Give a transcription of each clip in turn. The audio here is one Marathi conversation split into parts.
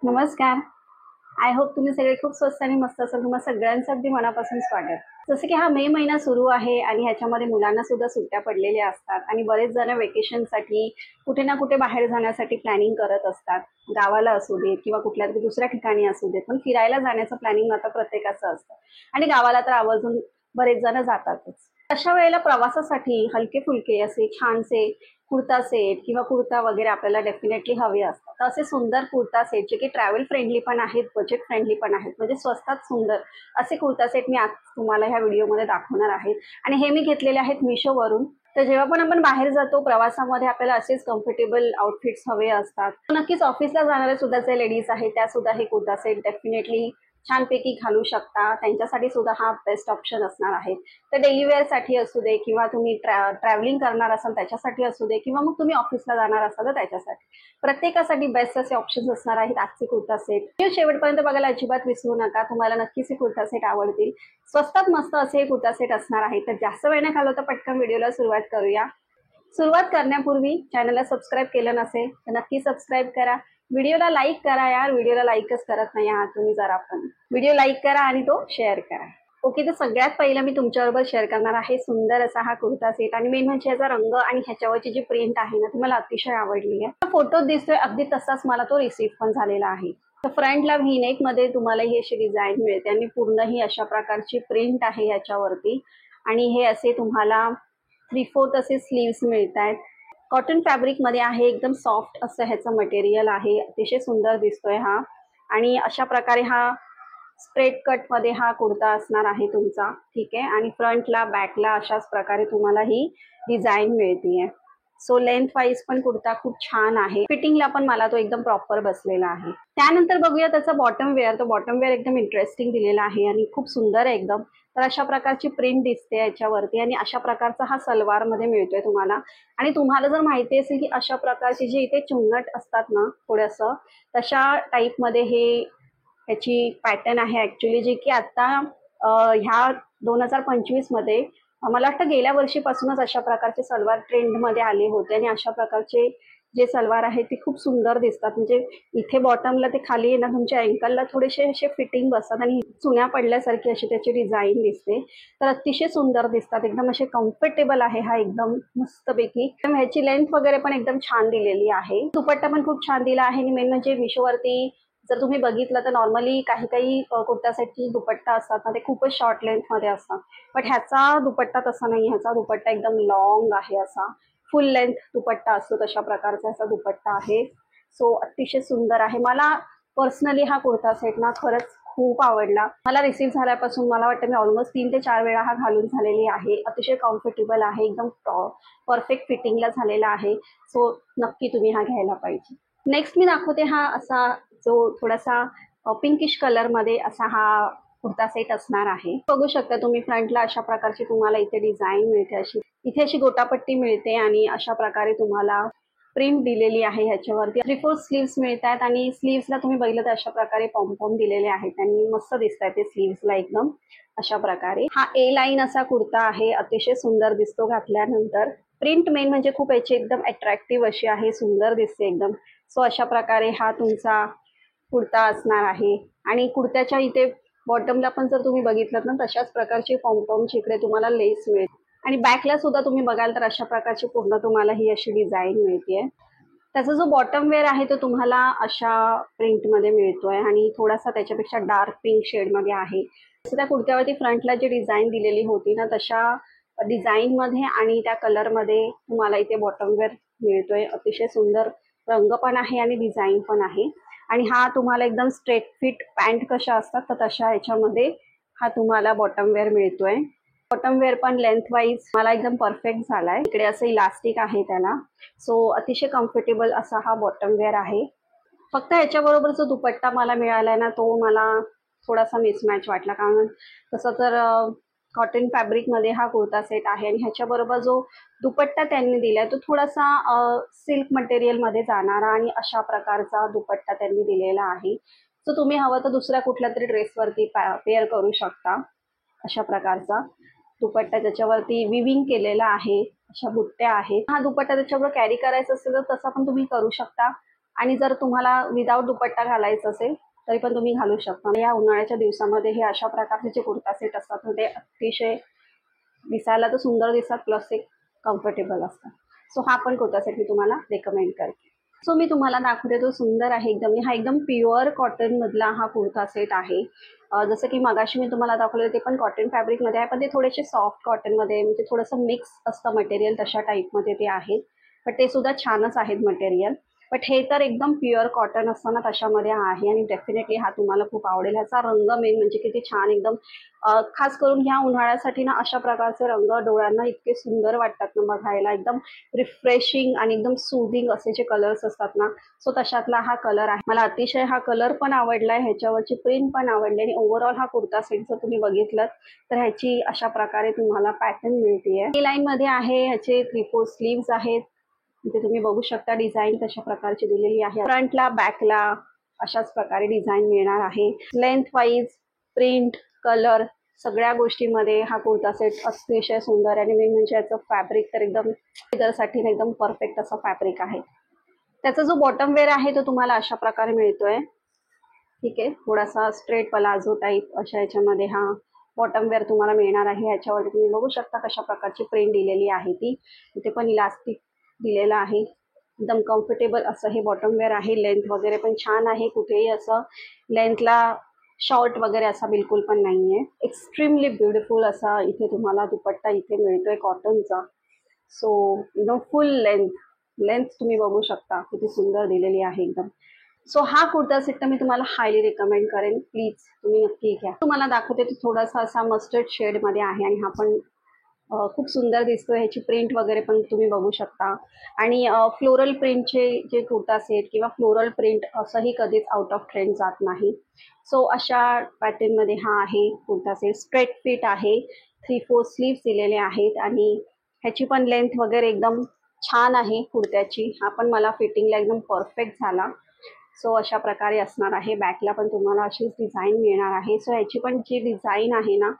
नमस्कार. आय होप तुम्ही सगळे खूप स्वस्त आणि मस्त असाल. तुम्हा सगळ्यांचं अगदी मनापासून स्वागत. जसं की हा मे महिना सुरू आहे आणि ह्याच्यामध्ये मुलांना सुद्धा सुट्ट्या पडलेल्या असतात आणि बरेच जण वेकेशनसाठी कुठे ना कुठे बाहेर जाण्यासाठी प्लॅनिंग करत असतात. गावाला असू देत किंवा कुठल्या तरी दुसऱ्या ठिकाणी असू देत, पण फिरायला जाण्याचं प्लॅनिंग आता प्रत्येकाचं असतं आणि गावाला तर आवर्जून बरेच जण जातातच. अशा वेळेला प्रवासासाठी हलके फुलके असे छानसे कुर्ता सेट किंवा कुर्ता वगैरे आपल्याला डेफिनेटली हवे असतात. तर असे सुंदर कुर्ता सेट जे की ट्रॅव्हल फ्रेंडली पण आहेत, बजेट फ्रेंडली पण आहेत, म्हणजे स्वस्तात सुंदर असे कुर्ता सेट मी आज तुम्हाला ह्या व्हिडिओमध्ये दाखवणार आहे. आणि हे मी घेतलेले आहेत मिशोवरून. तर जेव्हा पण आपण बाहेर जातो प्रवासामध्ये आपल्याला असेच कम्फर्टेबल आउटफिट्स हवे असतात. नक्कीच ऑफिसला जाणारे सुद्धा जे लेडीज आहेत त्या सुद्धा हे कुर्ता सेट डेफिनेटली छानपैकी घालू शकता. त्यांच्यासाठी सुद्धा हा बेस्ट ऑप्शन असणार आहे. तर डेली वेअरसाठी असू दे किंवा तुम्ही ट्रॅव्हलिंग करणार असाल त्याच्यासाठी असू दे किंवा मग तुम्ही ऑफिसला जाणार असाल तर त्याच्यासाठी प्रत्येकासाठी बेस्ट असे ऑप्शन्स असणार आहेत आजचे कुर्ता सेट. व्हिडिओ शेवटपर्यंत बघायला अजिबात विसरू नका. तुम्हाला नक्कीच हे कुर्ता सेट आवडतील. स्वस्तात मस्त असे हे कुर्ता सेट असणार आहे. तर जास्त वेळ न घालवता पटकन व्हिडिओला सुरुवात करूया. सुरुवात करण्यापूर्वी चॅनलला सबस्क्राईब केलं नसेल तर नक्की सबस्क्राईब करा. व्हिडिओला लाईक करा यार, व्हिडिओला लाईकच करत नाही आहात तुम्ही. जरा पण व्हिडिओ लाईक करा आणि तो शेअर करा. ओके, तर सगळ्यात पहिलं मी तुमच्याबरोबर शेअर करणार आहे सुंदर असा हा कुर्ता सेट. आणि मेन म्हणजे याचा रंग आणि ह्याच्यावरची जी प्रिंट आहे ना ती मला अतिशय आवडली आहे. फोटोत दिसतोय अगदी तसाच मला तो रिसीव्ह पण झालेला आहे. तर फ्रंटला व्ही नेक मध्ये तुम्हाला ही अशी डिझाईन मिळते आणि पूर्ण ही अशा प्रकारची प्रिंट आहे याच्यावरती. आणि हे असे तुम्हाला 3/4 असे स्लीव्स मिळत आहेत. कॉटन फॅब्रिक मध्ये आहे, एकदम सॉफ्ट असं ह्याचं मटेरियल आहे. अतिशय सुंदर दिसतोय हा. आणि अशा प्रकारे हा स्ट्रेट कट मध्ये हा कुर्ता असणार आहे तुमचा. ठीक आहे, आणि फ्रंटला बॅकला अशाच प्रकारे तुम्हाला ही डिझाईन मिळतीये. सो लेंथ वाईज पण कुर्ता खूप छान आहे. फिटिंगला पण मला तो एकदम प्रॉपर बसलेला आहे. त्यानंतर बघूया त्याचा बॉटम वेअर. तो बॉटम वेअर एकदम इंटरेस्टिंग दिलेला आहे आणि खूप सुंदर आहे एकदम. तर अशा प्रकारची प्रिंट दिसते याच्यावरती आणि अशा प्रकारचा हा सलवार मध्ये मिळतोय तुम्हाला. आणि तुम्हाला जर माहिती असेल की अशा प्रकारचे जे इथे चुंगट असतात ना थोडंसं तशा टाईप मध्ये हे ह्याची पॅटर्न आहे ऍक्च्युली, जे की आता ह्या 2025 मध्ये मला वाटतं गेल्या वर्षीपासूनच अशा प्रकारचे सलवार ट्रेंड मध्ये आले होते. आणि अशा प्रकारचे जे सलवार आहेत ते खूप सुंदर दिसतात. म्हणजे इथे बॉटमला ते खाली ना तुमच्या अँकलला थोडेसे असे फिटिंग बसतात आणि चुन्या पडल्यासारखी अशी त्याची डिझाईन दिसते. तर अतिशय सुंदर दिसतात, एकदम असे कम्फर्टेबल आहे हा एकदम मस्तपैकी. ह्याची लेंथ वगैरे पण एकदम छान दिलेली आहे. दुपट्टा पण खूप छान दिला आहे. आणि मेन म्हणजे मिशोवरती जर तुम्ही बघितलं तर नॉर्मली काही काही कुर्ता सेटची दुपट्टा असतात ना ते खूपच शॉर्ट लेंथ मध्ये असतात. बट ह्याचा दुपट्टा तसा नाही. ह्याचा दुपट्टा एकदम लॉंग आहे, असा फुल लेंथ दुपट्टा असतो तशा प्रकारचा ह्याचा दुपट्टा आहे. सो अतिशय सुंदर आहे. मला पर्सनली हा कुर्ता सेट ना खरंच खूप आवडला. मला रिसीव्ह झाल्यापासून मला वाटतं मी ऑलमोस्ट 3 ते 4 वेळा हा घालून झालेली आहे. अतिशय कम्फर्टेबल आहे, एकदम परफेक्ट फिटिंगला झालेला आहे. सो नक्की तुम्ही हा घ्यायला पाहिजे. नेक्स्ट मी दाखवते हा असा जो थोडासा पिंकिश कलर मध्ये असा हा कुर्ता सेट असणार आहे. बघू शकता तुम्ही फ्रंटला अशा प्रकारची तुम्हाला इथे डिझाईन मिळते. अशी इथे अशी गोटापट्टी मिळते आणि अशा प्रकारे तुम्हाला प्रिंट दिलेली आहे. ह्याच्यावरती 3/4 स्लीव्स मिळतात आणि स्लीव्सला तुम्ही बघितलं तर अशा प्रकारे पॉम्पॉम दिलेले आहेत आणि मस्त दिसत आहे ते स्लीव्सला एकदम अशा प्रकारे. हा ए लाईन असा कुर्ता आहे, अतिशय सुंदर दिसतो घातल्यानंतर. प्रिंट मेन म्हणजे खूप याची एकदम अट्रॅक्टिव्ह अशी आहे, सुंदर दिसते एकदम. सो अशा प्रकारे हा तुमचा कुर्ता असणार आहे. आणि कुर्त्याच्या इथे बॉटमला पण जर तुम्ही बघितलं ना तशाच प्रकारची पॉम्पॉमची इकडे तुम्हाला लेस मिळेल. आणि बॅकला सुद्धा तुम्ही बघाल तर अशा प्रकारची पूर्ण तुम्हाला ही अशी डिझाईन मिळते. त्याचा जो बॉटम वेअर आहे तो तुम्हाला अशा प्रिंटमध्ये मिळतोय आणि थोडासा त्याच्यापेक्षा डार्क पिंक शेडमध्ये आहे. जसं त्या कुर्त्यावरती फ्रंटला जी डिझाईन दिलेली होती ना तशा डिझाईनमध्ये आणि त्या कलरमध्ये तुम्हाला इथे बॉटम वेअर मिळतोय. अतिशय सुंदर रंग पण आहे आणि डिझाईन पण आहे. आणि हा तुम्हाला एकदम स्ट्रेट फिट पॅन्ट कशा असतात तर तशा ह्याच्यामध्ये हा तुम्हाला बॉटम वेअर मिळतोय. बॉटम वेअर पण लेंथ वाईज मला एकदम परफेक्ट झालाय. इकडे असं इलास्टिक आहे त्याला. सो अतिशय कम्फर्टेबल असा हा बॉटम वेअर आहे. फक्त ह्याच्याबरोबर जो दुपट्टा मला मिळालाय ना तो मला थोडासा मिसमॅच वाटला, कारण तसं तर कॉटन फॅब्रिक मध्ये हा कुर्ता सेट आहे आणि ह्याच्याबरोबर जो दुपट्टा त्यांनी दिलाय तो थोडासा सिल्क मटेरियल मध्ये जाणारा आणि अशा प्रकारचा दुपट्टा त्यांनी दिलेला आहे. सो तुम्ही हवं तर दुसऱ्या कुठल्या तरी ड्रेसवरती पेअर करू शकता. अशा प्रकारचा दुपट्टा त्याच्यावरती विविंग केलेला आहे, अशा बुट्ट्या आहेत. हा दुपट्टा त्याच्यावर कॅरी करायचा असेल तर तसा पण तुम्ही करू शकता. आणि जर तुम्हाला विदाऊट दुपट्टा घालायचं असेल तरी पण तुम्ही घालू शकता। या उन्हाळ्याच्या दिवसामध्ये हे अशा प्रकारचे जे कुर्ता सेट असतात ते अतिशय दिसायला तर सुंदर दिसतात, प्लस एक कम्फर्टेबल असतात। सो हा पण कुर्ता सेट मी तुम्हाला रेकमेंड करते। सो मी तुम्हाला दाखवते, तो सुंदर आहे एकदम। हा एकदम प्युअर कॉटन मधला हा कुर्ता सेट आहे। जसं की मगाशी मी तुम्हाला दाखवलेलं ते पण कॉटन फॅब्रिक मध्ये आहे, पण ते थोडेसे सॉफ्ट कॉटन मध्ये, म्हणजे थोडंसं मिक्स असतं मटेरियल, तशा टाईप मध्ये ते आहेत, पण ते सुद्धा छानच आहेत मटेरियल। बट हे तर एकदम प्युअर कॉटन असताना तशामध्ये आहे, आणि डेफिनेटली हा तुम्हाला खूप आवडेल। ह्याचा रंग मेन म्हणजे किती छान एकदम, खास करून ह्या उन्हाळ्यासाठी ना अशा प्रकारचे रंग डोळ्यांना इतके सुंदर वाटतात ना बघायला, एकदम रिफ्रेशिंग आणि एकदम सूदिंग असे जे कलर्स असतात ना, सो तशातला हा कलर आहे। मला अतिशय हा कलर पण आवडलाय, ह्याच्यावरची प्रिंट पण आवडली, आणि ओव्हरऑल हा कुर्ता सेट जर तुम्ही बघितलं तर ह्याची अशा प्रकारे तुम्हाला पॅटर्न मिळते। लाईन मध्ये आहे, ह्याचे 3/4 स्लीव्स आहेत, इथे तुम्ही बघू शकता डिझाईन कशा प्रकारची दिलेली आहे। फ्रंटला बॅकला अशाच प्रकारे डिझाईन मिळणार आहे। लेंथ वाईज, प्रिंट, कलर सगळ्या गोष्टींमध्ये हा कुर्ता सेट अतिशय सुंदर, आणि मेन म्हणजे याचं फॅब्रिक तर एकदम लेदरसाठी एकदम परफेक्ट असं फॅब्रिक आहे। त्याचा जो बॉटम वेअर आहे तो तुम्हाला अशा प्रकारे मिळतोय, ठीक आहे। थोडासा स्ट्रेट पलाझो टाईप अशा याच्यामध्ये हा बॉटम वेअर तुम्हाला मिळणार आहे। ह्याच्यावर तुम्ही बघू शकता कशा प्रकारची प्रिंट दिलेली आहे ती, इथे पण इलास्टिक दिलेला आहे, एकदम कम्फर्टेबल असं हे बॉटम वेअर आहे। लेंथ वगैरे पण छान आहे, कुठेही असं लेंथला शॉर्ट वगैरे असा बिलकुल पण नाहीये। एक्स्ट्रीमली ब्युटिफुल असा इथे तुम्हाला दुपट्टा इथे मिळतोय कॉटनचा। सो एकदम फुल लेंथ तुम्ही बघू शकता किती सुंदर दिलेली आहे एकदम। सो हा कुर्ता सेट तर मी तुम्हाला हायली रिकमेंड करेन, प्लीज तुम्ही नक्की घ्या। तुम्हाला दाखवते तो थोडासा असा मस्टर्ड शेड मध्ये आहे, आणि हा पण खूप सुंदर दिसतोय। ह्याची प्रिंट वगैरे पण तुम्ही बघू शकता, आणि फ्लोरल प्रिंटचे जे कुर्ता सेट किंवा फ्लोरल प्रिंट असंही कधीच आउट ऑफ ट्रेंड जात नाही। सो अशा पॅटर्न मध्ये हा आहे कुर्ता सेट, स्ट्रेट फिट आहे, 3/4 स्लीव्स दिलेले आहेत, आणि ह्याची पण लेंथ वगैरे एकदम छान आहे कुर्त्याची। हा पण मला फिटिंगला एकदम परफेक्ट झाला। सो अशा प्रकारे असणार आहे। बॅकला पण तुम्हाला अशीच डिझाईन मिळणार आहे। सो ह्याची पण जी डिझाईन आहे ना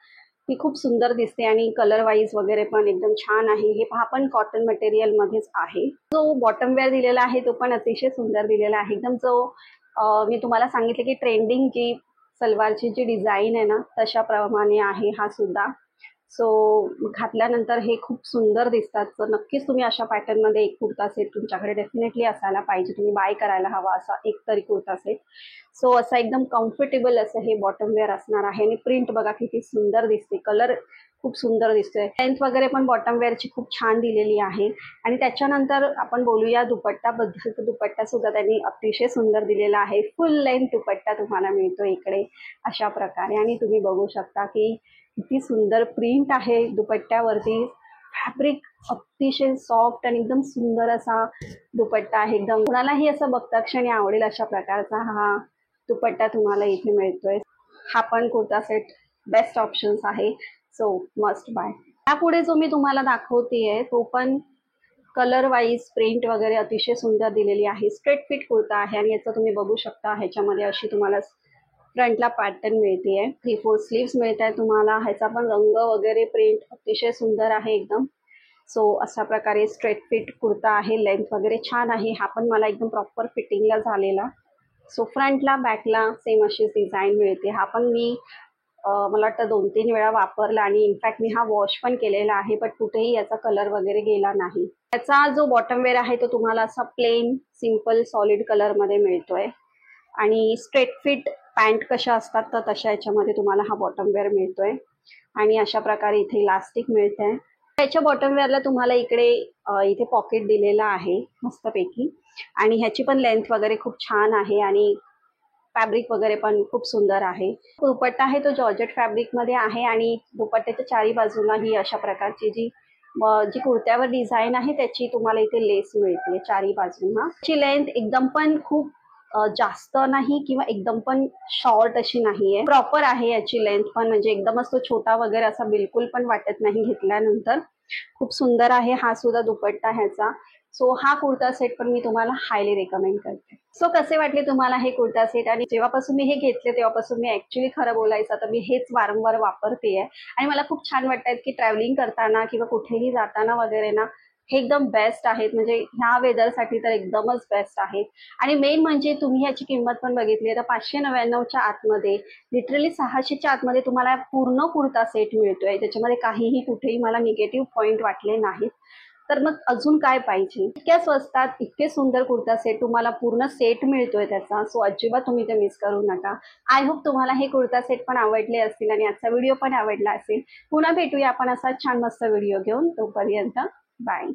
ती खूप सुंदर दिसते, आणि कलर वाईज वगैरे पण एकदम छान आहे। हे हा पण कॉटन मटेरियल मध्येच आहे। जो बॉटम वेअर दिलेला आहे तो पण अतिशय सुंदर दिलेला आहे एकदम। जो मी तुम्हाला सांगितले की ट्रेंडिंग जी सलवारची जी डिझाईन आहे ना तशा प्रमाणे आहे हा सुद्धा। सो घातल्यानंतर हे खूप सुंदर दिसतात। तर नक्कीच तुम्ही अशा पॅटर्न मध्ये एक कुर्ता सेट तुमच्याकडे डेफिनेटली असायला पाहिजे, तुम्ही बाय करायला हवा असा एक तरी कुर्ता सेट। सो असा एकदम कम्फर्टेबल असं हे बॉटम वेअर असणार आहे, आणि प्रिंट बघा किती सुंदर दिसते, कलर खूप सुंदर दिसतोय, लेंथ वगैरे पण बॉटम वेअरची खूप छान दिलेली आहे। आणि त्याच्यानंतर आपण बोलूया दुपट्टाबद्दल, तर दुपट्टा सुद्धा त्यांनी अतिशय सुंदर दिलेला आहे। फुल लेंथ दुपट्टा तुम्हाला मिळतो इकडे अशा प्रकारे, आणि तुम्ही बघू शकता की किती सुंदर प्रिंट आहे दुपट्ट्यावरती। फॅब्रिक अतिशय सॉफ्ट आणि एकदम सुंदर असा दुपट्टा आहे एकदम। कोणालाही असं बघता क्षणी आवडेल अशा प्रकारचा हा दुपट्टा तुम्हाला इथे मिळतोय। हा पण कुर्ता सेट बेस्ट ऑप्शन्स आहे, सो मस्ट बाय। त्यापुढे जो मी तुम्हाला दाखवतेय तो पण कलर वाईज प्रिंट वगैरे अतिशय सुंदर दिलेली आहे। स्ट्रेट फिट कुर्ता आहे, आणि याचं तुम्ही बघू शकता ह्याच्यामध्ये अशी तुम्हाला फ्रंटला पॅटर्न मिळते, 3/4 स्लीव्स मिळत आहे तुम्हाला। ह्याचा पण रंग वगैरे प्रिंट अतिशय सुंदर आहे एकदम। सो अशा प्रकारे स्ट्रेट फिट कुर्ता आहे, लेंथ वगैरे छान आहे। हा पण मला एकदम प्रॉपर फिटिंगला झालेला। सो फ्रंटला बॅकला सेम अशी डिझाईन मिळते। हा पण मी मला वाटतं 2-3 वेळा वापरला, आणि इनफॅक्ट मी हा वॉश पण केलेला आहे, बट कुठेही याचा कलर वगैरे गेला नाही। याचा जो बॉटम वेअर आहे तो तुम्हाला असा प्लेन सिंपल सॉलिड कलर मध्ये मिळतोय, आणि स्ट्रेट फिट पॅन्ट कशा असतात तर तशा याच्यामध्ये तुम्हाला हा बॉटम वेअर मिळतोय, आणि अशा प्रकारे इथे इलास्टिक मिळतंय। त्याच्या बॉटम वेअरला तुम्हाला इकडे इथे पॉकेट दिलेला आहे मस्तपैकी, आणि ह्याची पण लेंथ वगैरे खूप छान आहे, आणि फॅब्रिक वगैरे पण खूप सुंदर आहे। दुपट्टा आहे तो जॉर्जेट फॅब्रिक मध्ये आहे, आणि दुपट्ट्याच्या चारी बाजूला ही अशा प्रकारची जी कुर्त्यावर डिझाईन आहे त्याची तुम्हाला इथे लेस मिळते चारी बाजूला। ची लेंथ एकदम पण खूप जास्त नाही किंवा एकदम पण शॉर्ट अशी नाहीये, प्रॉपर आहे याची लेंथ पण, म्हणजे एकदमच तो छोटा वगैरे असा बिलकुल पण वाटत नाही घेतल्यानंतर। खूप सुंदर आहे हा सुद्धा दुपट्टा ह्याचा। सो हा कुर्ता सेट पण मी तुम्हाला हायली रेकमेंड करते। सो कसे वाटले तुम्हाला हे कुर्ता सेट? आणि जेव्हापासून मी हे घेतले तेव्हापासून मी ऍक्च्युली खरं बोलायचं तर मी हेच वारंवार वापरतेय, आणि मला खूप छान वाटतं की ट्रॅव्हलिंग करताना किंवा कुठेही जाताना वगैरे ना हे एकदम बेस्ट आहेत, म्हणजे ह्या वेदरसाठी तर एकदमच बेस्ट आहेत. आणि मेन म्हणजे तुम्ही ह्याची किंमत पण बघितली तर 599च्या आतमध्ये, लिटरली 600च्या आतमध्ये तुम्हाला पूर्ण कुर्ता सेट मिळतोय. त्याच्यामध्ये काहीही कुठेही मला निगेटिव्ह पॉईंट वाटले नाहीत. तर मग अजून काय पाहिजे? इतक्या स्वस्तात इतके सुंदर कुर्ता सेट तुम्हाला पूर्ण सेट मिळतोय त्याचा. सो अजिबात तुम्ही ते मिस करू नका. आय होप तुम्हाला हे कुर्ता सेट पण आवडले असतील आणि आजचा व्हिडिओ पण आवडला असेल. पुन्हा भेटूया आपण असा छान मस्त व्हिडिओ घेऊन. तोपर्यंत बाय.